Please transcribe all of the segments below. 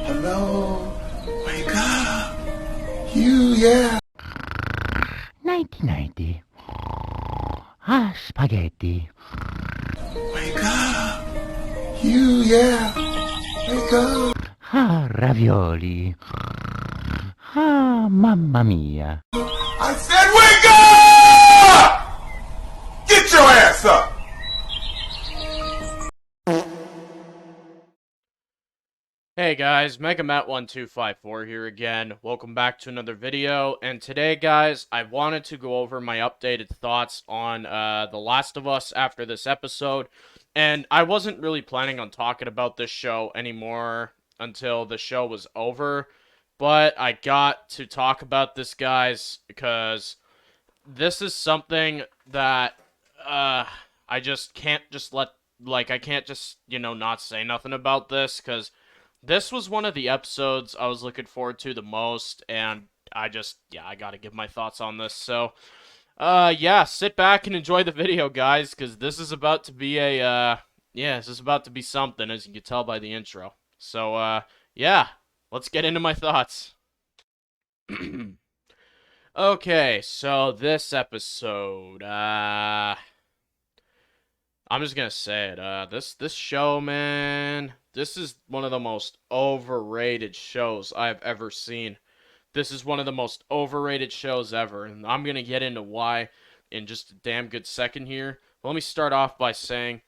Hello? Wake up! You, yeah! 1990. Ah, spaghetti. Wake up! You, yeah! Wake up! Ah, ravioli. Ah, mamma mia. I said wake up! Get your ass up! Hey guys, MegaMat1254 here again. Welcome back to another video, and today guys, I wanted to go over my updated thoughts on The Last of Us after this episode, and I wasn't really planning on talking about this show anymore until the show was over, but I got to talk about this, guys, because this is something that I just can't just let, I can't just, not say nothing about this, because this was one of the episodes I was looking forward to the most, and I gotta give my thoughts on this. So, yeah, sit back and enjoy the video, guys, because this is about to be this is about to be something, as you can tell by the intro. So, yeah, let's get into my thoughts. Okay, so this episode, I'm just gonna say it. This show, man, this is one of the most overrated shows I've ever seen. This is one of the most overrated shows ever, and I'm gonna get into why in just a damn good second here. But let me start off by saying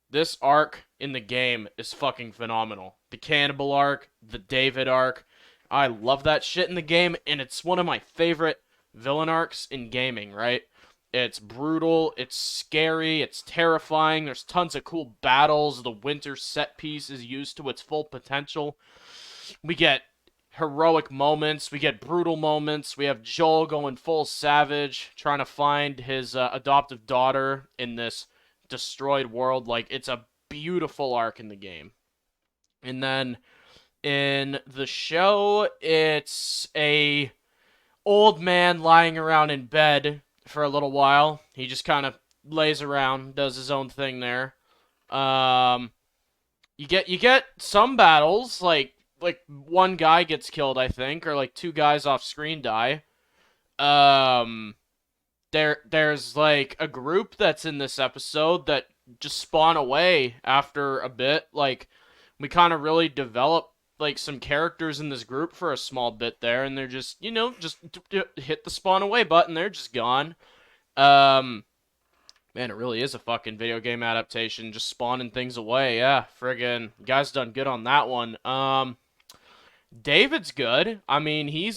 this arc in the game is fucking phenomenal. The Cannibal arc, the David arc, I love that shit in the game, and it's one of my favorite villain arcs in gaming, right? It's brutal, it's scary, it's terrifying, there's tons of cool battles, the winter set piece is used to its full potential. We get heroic moments, we get brutal moments, we have Joel going full savage, trying to find his adoptive daughter in this destroyed world. Like, it's a beautiful arc in the game. And then, in the show, it's a old man lying around in bed for a little while. He just kind of lays around, does his own thing there. You get some battles, like one guy gets killed, I think, or like two guys off screen die. There's like a group that's in this episode that just spawn away after a bit. Like, we kind of really develop like some characters in this group for a small bit there, and they're just, just hit the spawn away button, they're just gone. Man, it really is a fucking video game adaptation, just spawning things away. Yeah, friggin' guys done good on that one. David's good. I mean, he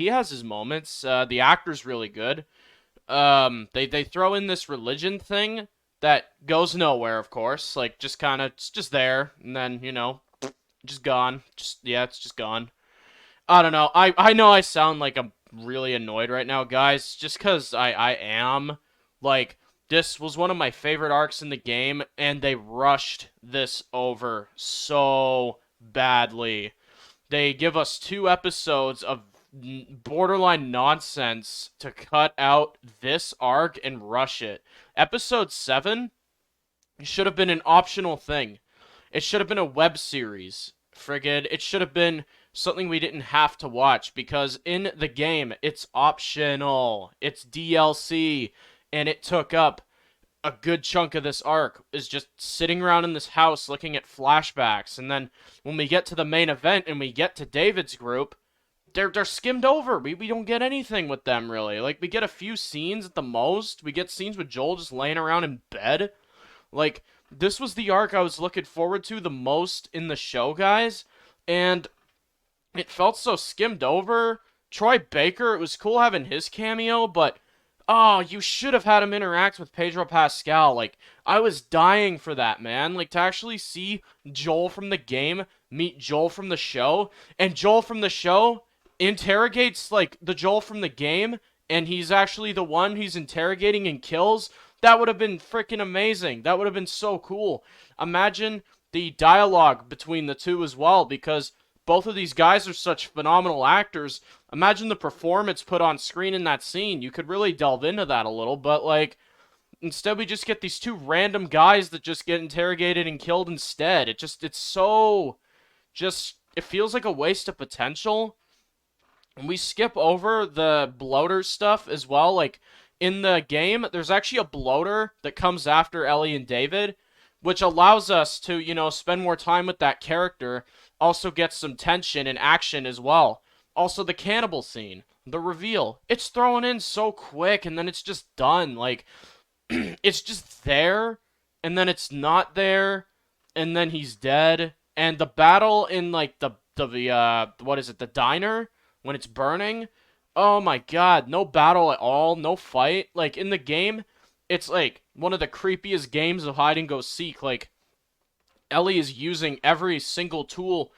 has his moments. The actor's really good. They throw in this religion thing that goes nowhere, of course. Like, just kind of, it's just there, and then, just gone. It's just gone. I don't know. I know I sound like I'm really annoyed right now, guys, just because I am. Like, this was one of my favorite arcs in the game, and they rushed this over so badly. They give us 2 episodes of borderline nonsense to cut out this arc and rush it. Episode 7 should have been an optional thing. It should have been a web series. Friggin', it should have been something we didn't have to watch, because in the game, it's optional. It's DLC, and it took up a good chunk of this arc, is just sitting around in this house looking at flashbacks, and then when we get to the main event and we get to David's group, they're skimmed over. We don't get anything with them, really. Like, we get a few scenes at the most. We get scenes with Joel just laying around in bed. Like, this was the arc I was looking forward to the most in the show, guys, and it felt so skimmed over. Troy Baker, it was cool having his cameo, but, oh, you should have had him interact with Pedro Pascal. Like, I was dying for that, man. Like, to actually see Joel from the game meet Joel from the show, and Joel from the show interrogates, like, the Joel from the game, and he's actually the one he's interrogating and kills. That would have been freaking amazing. That would have been so cool. Imagine the dialogue between the two as well, because both of these guys are such phenomenal actors. Imagine the performance put on screen in that scene. You could really delve into that a little, but, like, instead we just get these 2 random guys that just get interrogated and killed instead. It's so just it feels like a waste of potential. And we skip over the bloater stuff as well. Like, in the game, there's actually a bloater that comes after Ellie and David, which allows us to, spend more time with that character, also get some tension and action as well. Also, the cannibal scene, the reveal, it's thrown in so quick and then it's just done. Like, it's just there, and then it's not there, and then he's dead. And the battle in like the what is it, the diner when it's burning? Oh my god, no battle at all, no fight. Like in the game, it's like one of the creepiest games of hide and go seek. Like Ellie is using every single tool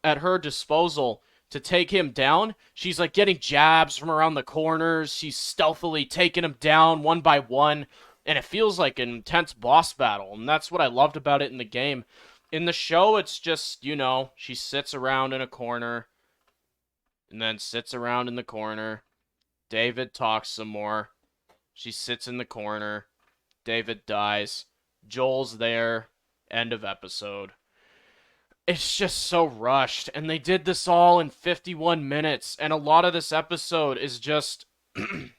at her disposal to take him down. She's like getting jabs from around the corners. She's stealthily taking him down one by one. And it feels like an intense boss battle. And that's what I loved about it in the game. In the show, it's just, she sits around in a corner. And then sits around in the corner. David talks some more. She sits in the corner. David dies. Joel's there. End of episode. It's just so rushed, and they did this all in 51 minutes, and a lot of this episode is just, it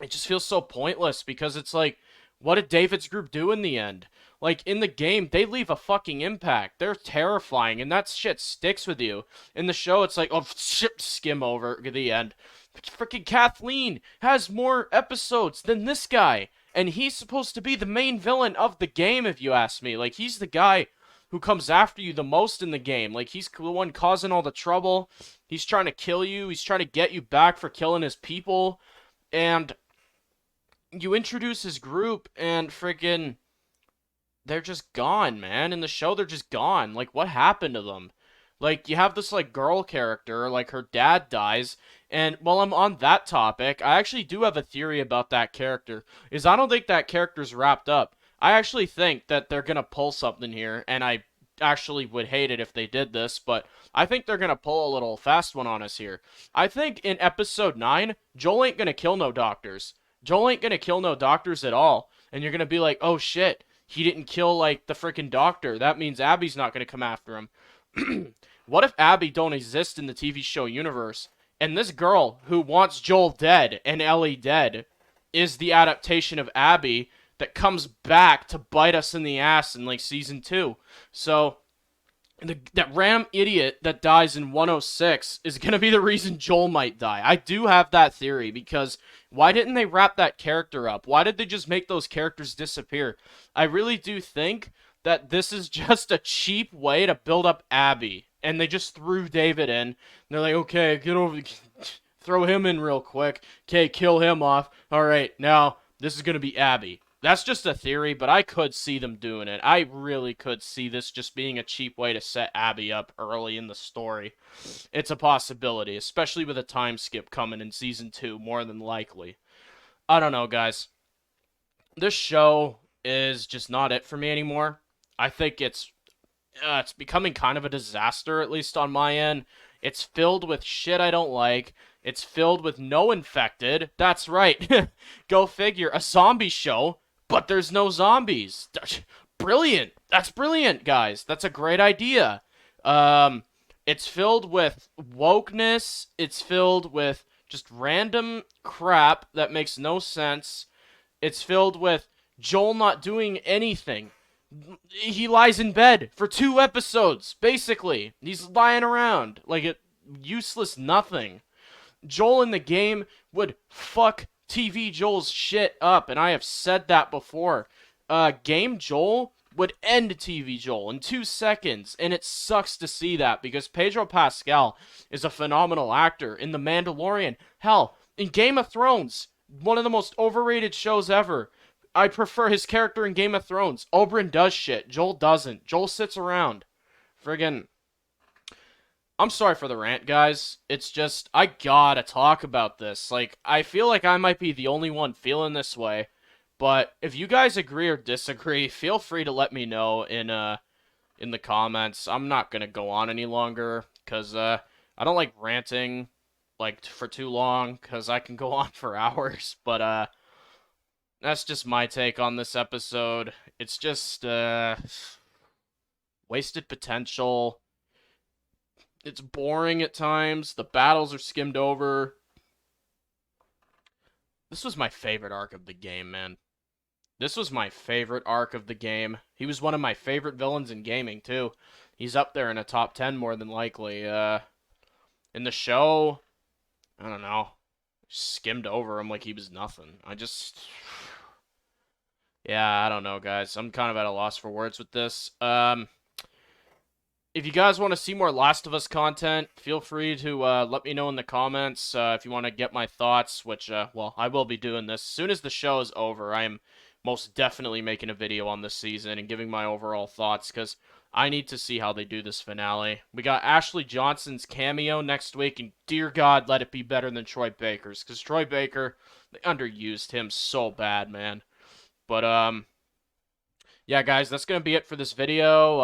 just feels so pointless, because it's like, what did David's group do in the end? Like, in the game, they leave a fucking impact. They're terrifying, and that shit sticks with you. In the show, it's like, oh, shit, skim over the end. Freaking Kathleen has more episodes than this guy, and he's supposed to be the main villain of the game, if you ask me. Like, he's the guy who comes after you the most in the game. Like, he's the one causing all the trouble. He's trying to kill you. He's trying to get you back for killing his people. And you introduce his group, and friggin', they're just gone, man. In the show, they're just gone. Like, what happened to them? Like, you have this, like, girl character, like, her dad dies, and while I'm on that topic, I actually do have a theory about that character, is I don't think that character's wrapped up. I actually think that they're gonna pull something here, and I actually would hate it if they did this, but I think they're gonna pull a little fast one on us here. I think in episode 9, Joel ain't gonna kill no doctors. Joel ain't gonna kill no doctors at all, and you're gonna be like, oh shit, he didn't kill, like, the freaking doctor. That means Abby's not gonna come after him. What if Abby don't exist in the TV show universe, and this girl who wants Joel dead and Ellie dead is the adaptation of Abby that comes back to bite us in the ass in, like, season 2. So, that random idiot that dies in 106 is going to be the reason Joel might die. I do have that theory, because why didn't they wrap that character up? Why did they just make those characters disappear? I really do think that this is just a cheap way to build up Abby. And they just threw David in. And they're like, okay, get over, throw him in real quick. Okay, kill him off. All right, now this is going to be Abby. That's just a theory, but I could see them doing it. I really could see this just being a cheap way to set Abby up early in the story. It's a possibility, especially with a time skip coming in season 2, more than likely. I don't know, guys. This show is just not it for me anymore. I think it's becoming kind of a disaster, at least on my end. It's filled with shit I don't like. It's filled with no infected. That's right. Go figure. A zombie show, but there's no zombies. Brilliant. That's brilliant, guys. That's a great idea. It's filled with wokeness. It's filled with just random crap that makes no sense. It's filled with Joel not doing anything. He lies in bed for 2 episodes, basically. He's lying around like a useless nothing. Joel in the game would fuck TV Joel's shit up, and I have said that before. Game Joel would end TV Joel in 2 seconds, and it sucks to see that, because Pedro Pascal is a phenomenal actor in The Mandalorian. Hell, in Game of Thrones, one of the most overrated shows ever. I prefer his character in Game of Thrones. Oberyn does shit. Joel doesn't. Joel sits around. Friggin'. I'm sorry for the rant, guys. It's just, I gotta talk about this. Like, I feel like I might be the only one feeling this way. But if you guys agree or disagree, feel free to let me know in the comments. I'm not gonna go on any longer, because I don't like ranting, like, for too long, because I can go on for hours. But, that's just my take on this episode. It's just, wasted potential. It's boring at times. The battles are skimmed over. This was my favorite arc of the game, man. This was my favorite arc of the game. He was one of my favorite villains in gaming, too. He's up there in a top 10 more than likely. In the show, I don't know. Skimmed over him like he was nothing. Yeah, I don't know, guys. I'm kind of at a loss for words with this. If you guys want to see more Last of Us content, feel free to let me know in the comments. If you want to get my thoughts, which, well, I will be doing this. As soon as the show is over, I am most definitely making a video on this season and giving my overall thoughts, because I need to see how they do this finale. We got Ashley Johnson's cameo next week, and dear God, let it be better than Troy Baker's, because Troy Baker, they underused him so bad, man. But, yeah, guys, that's going to be it for this video.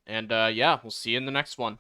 Yeah, we'll see you in the next one.